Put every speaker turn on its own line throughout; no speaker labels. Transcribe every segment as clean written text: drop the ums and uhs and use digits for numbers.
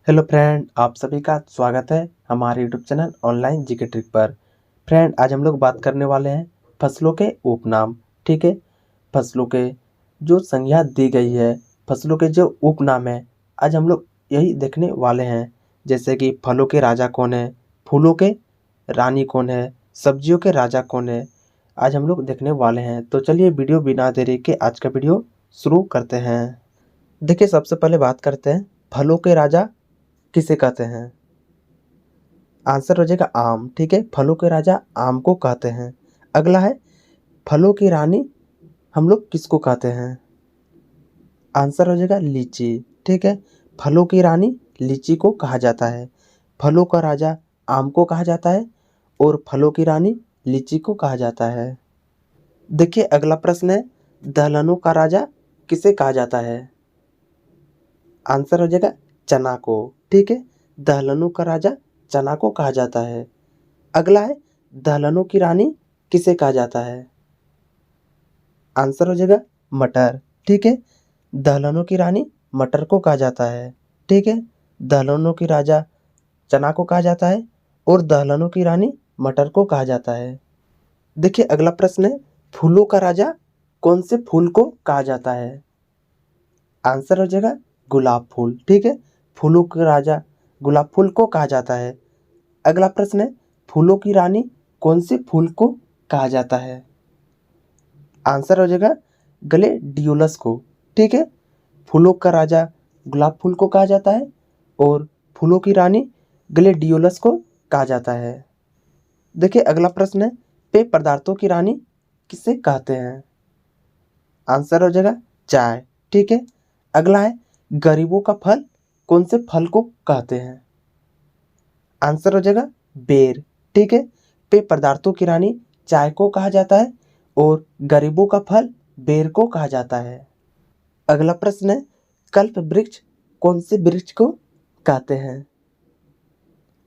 Hello friend, आप सभी का स्वागत है हमारे YouTube channel online GK trick पर। फ्रेंड, आज हम लोग बात करने वाले हैं फसलों के उपनाम। ठीक है, फसलों के जो संज्ञा दी गई है, फसलों के जो उपनाम है, आज हम लोग यही देखने वाले हैं। जैसे कि फलों के राजा कौन है, फूलों के रानी कौन है, सब्जियों के राजा कौन है, आज हम लोग देखने वाले हैं। तो चलिए वीडियो बिना देरी के आज का वीडियो शुरू करते हैं। देखिए, सबसे पहले बात करते हैं फलों के राजा किसे कहते हैं। आंसर हो जाएगा आम। ठीक है, फलों के राजा आम को कहते हैं। अगला है फलों की रानी हम लोग किसको कहते हैं। आंसर हो जाएगा लीची। ठीक है, फलों की रानी लीची को कहा जाता है। फलों का राजा आम को कहा जाता है और फलों की रानी लीची को कहा जाता है। देखिए, अगला प्रश्न है दलहनों का राजा किसे कहा जाता है। आंसर हो जाएगा चना को। ठीक है, दलहनों का राजा चना को कहा जाता है। अगला है दलहनों की रानी किसे कहा जाता है। आंसर हो जाएगा मटर। ठीक है, दलहनों की रानी मटर को कहा जाता है। ठीक है, दलहनों की राजा चना को कहा जाता है और दलहनों की रानी मटर को कहा जाता है। देखिए, अगला प्रश्न है फूलों का राजा कौन से फूल को कहा जाता है। आंसर हो जाएगा गुलाब फूल। ठीक है, फूलों का राजा गुलाब फूल को कहा जाता है। अगला प्रश्न है फूलों की रानी कौन से फूल को कहा जाता है। आंसर हो जाएगा ग्लेडियोलस को। ठीक है, फूलों का राजा गुलाब फूल को कहा जाता है और फूलों की रानी ग्लेडियोलस को कहा जाता है। देखिए, अगला प्रश्न है पेय पदार्थों की रानी किसे कहते हैं। आंसर हो जाएगा चाय। ठीक है, अगला है गरीबों का फल कौन से फल को कहते हैं। आंसर हो जाएगा बेर। ठीक है, पेय पदार्थों की रानी चाय को कहा जाता है और गरीबों का फल बेर को कहा जाता है। अगला प्रश्न है कल्प वृक्ष कौन से वृक्ष को कहते हैं।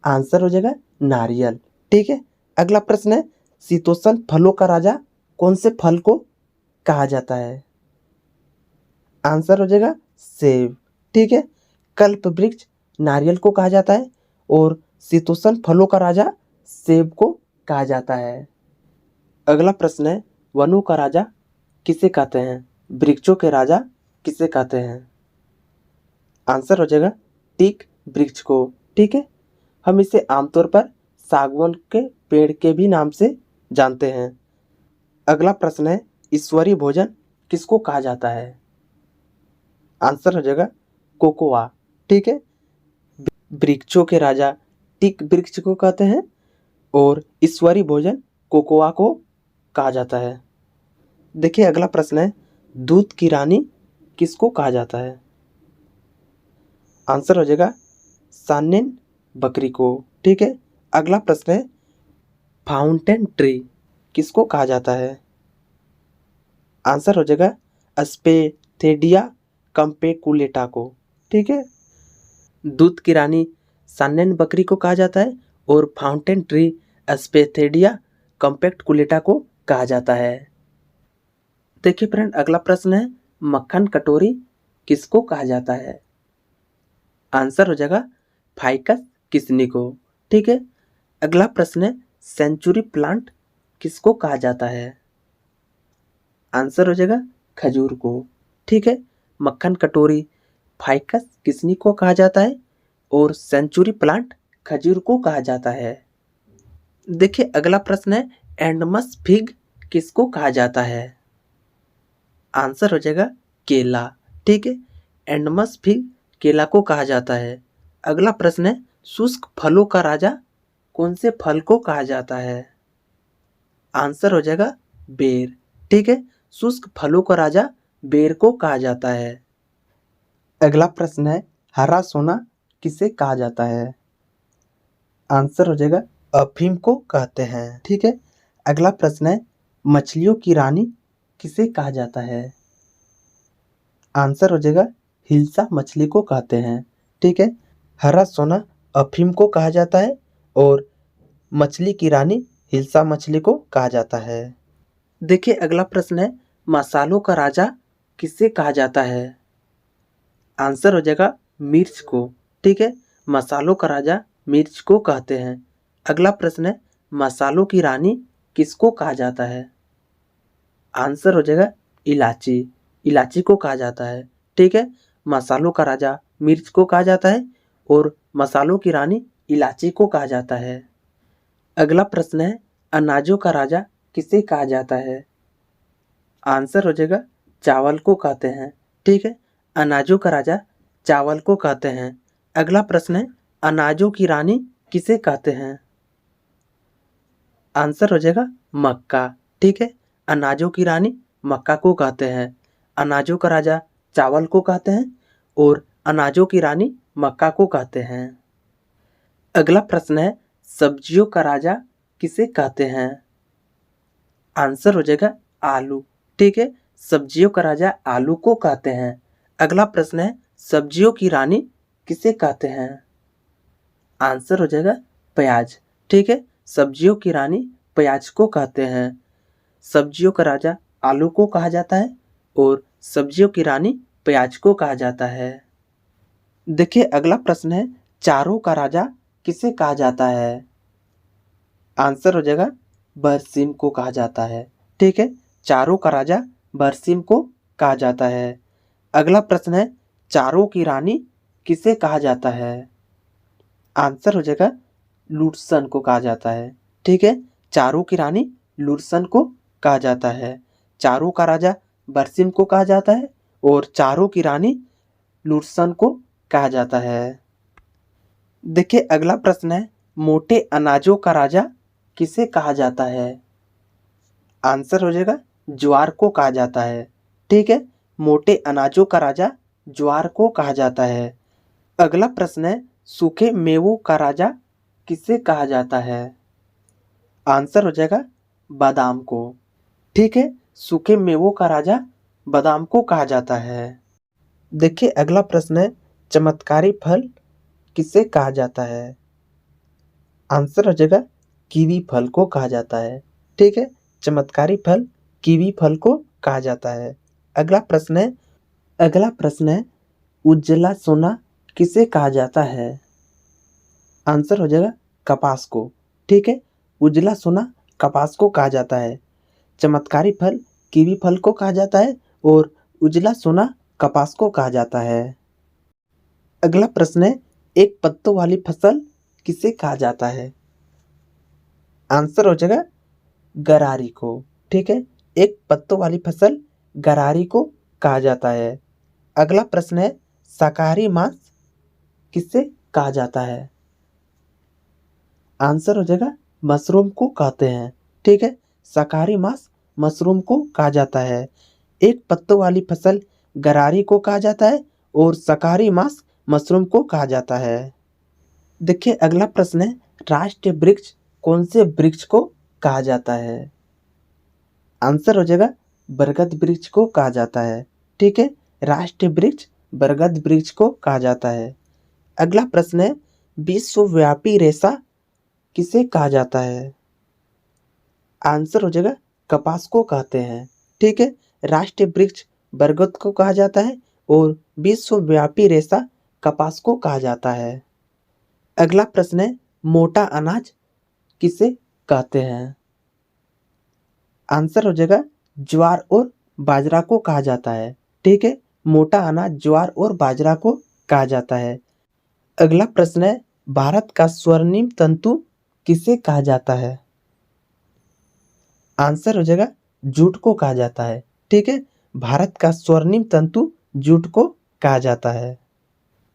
आंसर हो जाएगा नारियल। ठीक है, अगला प्रश्न है शीतोष्ण फलों का राजा कौन से फल को कहा जाता है। आंसर हो जाएगा सेब। ठीक है, कल्प वृक्ष नारियल को कहा जाता है और शीतोष्ण फलों का राजा सेब को कहा जाता है। अगला प्रश्न है वनों का राजा किसे कहते हैं, वृक्षों के राजा किसे कहते हैं। आंसर हो जाएगा टीक वृक्ष को। ठीक है, हम इसे आमतौर पर सागवान के पेड़ के भी नाम से जानते हैं। अगला प्रश्न है ईश्वरीय भोजन किसको कहा जाता है। आंसर हो जाएगा कोकोआ। ठीक है, वृक्षों के राजा टीक वृक्ष को कहते हैं और ईश्वरीय भोजन कोकोआ को कहा जाता है। देखिए, अगला प्रश्न है दूध की रानी किसको कहा जाता है। आंसर हो जाएगा सानेन बकरी को। ठीक है, अगला प्रश्न है फाउंटेन ट्री किसको कहा जाता है। आंसर हो जाएगा अस्पेथेडिया कंपेकुलेटा को। ठीक है, दूध की रानी सानेन बकरी को कहा जाता है और फाउंटेन ट्री अस्पेथेडिया कंपेक्टकुलेटा को कहा जाता है। देखिए फ्रेंड, अगला प्रश्न है मक्खन कटोरी किसको कहा जाता है। आंसर हो जाएगा फाइकस किसनी को। ठीक है, अगला प्रश्न है सेंचुरी प्लांट किसको कहा जाता है। आंसर हो जाएगा खजूर को। ठीक है, मक्खन कटोरी फाइकस किसनी को कहा जाता है और सेंचुरी प्लांट खजूर को कहा जाता है। देखिए, अगला प्रश्न है एंडमस फिग किसको कहा जाता है। आंसर हो जाएगा केला। ठीक है, एंडमस फिग केला को कहा जाता है। अगला प्रश्न है शुष्क फलों का राजा कौन से फल को कहा जाता है। आंसर हो जाएगा बेर। ठीक है, शुष्क फलों का राजा बेर को कहा जाता है। अगला प्रश्न है हरा सोना किसे कहा जाता है। आंसर हो जाएगा अफीम को कहते हैं। ठीक है, अगला प्रश्न है मछलियों की रानी किसे कहा जाता है। आंसर हो जाएगा हिल्सा मछली को कहते हैं। ठीक है, हरा सोना अफीम को कहा जाता है और मछली की रानी हिल्सा मछली को कहा जाता है। देखिए, अगला प्रश्न है मसालों का राजा किसे कहा जाता है। आंसर हो जाएगा मिर्च को। ठीक है, मसालों का राजा मिर्च को कहते हैं। अगला प्रश्न है, मसालों की रानी किसको कहा जाता है? आंसर हो जाएगा इलायची। इलायची को कहा जाता है। ठीक है, मसालों का राजा मिर्च को कहा जाता है और मसालों की रानी इलायची को कहा जाता है। अगला प्रश्न है, अनाजों का राजा किसे कहा जाता है? आंसर हो जाएगा चावल को कहते हैं। ठीक है, अनाजों का राजा चावल को कहते हैं। अगला प्रश्न है, अनाजों की रानी किसे कहते हैं? आंसर हो जाएगा मक्का। ठीक है, अनाजों की रानी मक्का को कहते हैं। अनाजों का राजा चावल को कहते हैं और अनाजों की रानी मक्का को कहते हैं। अगला प्रश्न है, सब्जियों का राजा किसे कहते हैं? आंसर हो जाएगा आलू। ठीक है, सब्जियों का राजा आलू को कहते हैं। अगला प्रश्न है, सब्जियों की रानी किसे कहते हैं? आंसर हो जाएगा प्याज। ठीक है, सब्जियों की रानी प्याज को कहते हैं। सब्जियों का राजा आलू को कहा जाता है और सब्जियों की रानी प्याज को कहा जाता है। देखिए अगला प्रश्न है, चारों का राजा किसे कहा जाता है? आंसर हो जाएगा बरसीम को कहा जाता है। ठीक है, चारों का राजा बरसीम को कहा जाता है। अगला प्रश्न है, चारों की रानी किसे कहा जाता है? आंसर हो जाएगा लुटसन को कहा जाता है। ठीक है, चारों की रानी लुटसन को कहा जाता है। चारों का राजा बरसिम को कहा जाता है और चारों की रानी लुटसन को कहा जाता है। देखिए अगला प्रश्न है, मोटे अनाजों का राजा किसे कहा जाता है? आंसर हो जाएगा ज्वार को कहा जाता है। ठीक है, मोटे अनाजों का राजा ज्वार को कहा जाता है। अगला प्रश्न है, सूखे मेवों का राजा किसे कहा जाता है? आंसर हो जाएगा बादाम को। ठीक है, सूखे मेवों का राजा बादाम को कहा जाता है। देखिए अगला प्रश्न है, चमत्कारी फल किसे कहा जाता है? आंसर हो जाएगा कीवी फल को कहा जाता है। ठीक है, चमत्कारी फल कीवी फल को कहा जाता है। अगला प्रश्न है, उजला सोना किसे कहा जाता है? आंसर हो जाएगा कपास को। ठीक है, उजला सोना कपास को कहा जाता है। चमत्कारी फल कीवी फल को कहा जाता है और उजला सोना कपास को कहा जाता है। अगला प्रश्न है, एक पत्तों वाली फसल किसे कहा जाता है? आंसर हो जाएगा गरारी को। ठीक है, एक पत्तों वाली फसल गरारी को कहा जाता है। अगला प्रश्न है, शाकाहारी मांस किसे कहा जाता है? आंसर हो जाएगा मशरूम को कहते हैं। ठीक है, शाकाहारी मांस मशरूम को कहा जाता है। एक पत्तों वाली फसल गरारी को कहा जाता है और शाकाहारी मांस मशरूम को कहा जाता है। देखिए अगला प्रश्न है, राष्ट्रीय वृक्ष कौन से वृक्ष को कहा जाता है? आंसर हो जाएगा बरगद वृक्ष को कहा जाता है। ठीक है, राष्ट्रीय वृक्ष बरगद वृक्ष को कहा जाता है। अगला प्रश्न है, विश्वव्यापी रेशा किसे कहा जाता है? आंसर हो जाएगा कपास को कहते हैं। ठीक है, राष्ट्रीय वृक्ष बरगद को कहा जाता है और विश्वव्यापी रेशा कपास को कहा जाता है। अगला प्रश्न है, मोटा अनाज किसे कहते हैं? आंसर हो जाएगा ज्वार और बाजरा को कहा जाता है। ठीक है, मोटा अनाज ज्वार और बाजरा को कहा जाता है। अगला प्रश्न है, भारत का स्वर्णिम तंतु किसे कहा जाता है? आंसर हो जाएगा जूट को कहा जाता है। ठीक है, भारत का स्वर्णिम तंतु जूट को कहा जाता है।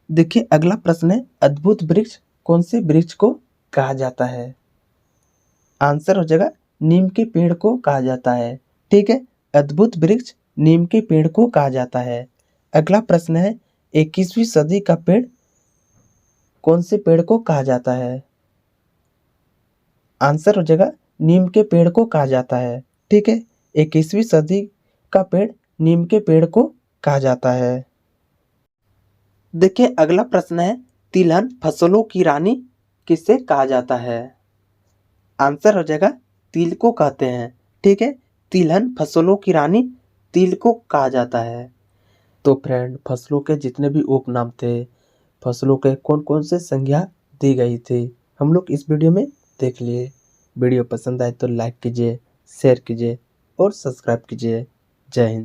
देखिए अगला प्रश्न है, अद्भुत वृक्ष कौन से वृक्ष को कहा जाता है? आंसर हो जाएगा नीम के पेड़ को कहा जाता है। ठीक है, अद्भुत वृक्ष नीम के पेड़ को कहा जाता है। अगला प्रश्न है, 21वीं सदी का पेड़ कौन से पेड़ को कहा जाता है? आंसर हो जाएगा नीम के पेड़ को कहा जाता है। ठीक है, 21वीं सदी का पेड़ नीम के पेड़ को कहा जाता है। देखिए अगला प्रश्न है, तिलहन फसलों की रानी किसे कहा जाता है? आंसर हो जाएगा तिल को कहते हैं। ठीक है, तिलहन फसलों की रानी तिल को कहा जाता है। तो फ्रेंड, फसलों के जितने भी उपनाम थे, फसलों के कौन कौन से संज्ञा दी गई थी, हम लोग इस वीडियो में देख लिए। वीडियो पसंद आए तो लाइक कीजिए, शेयर कीजिए और सब्सक्राइब कीजिए। जय हिंद।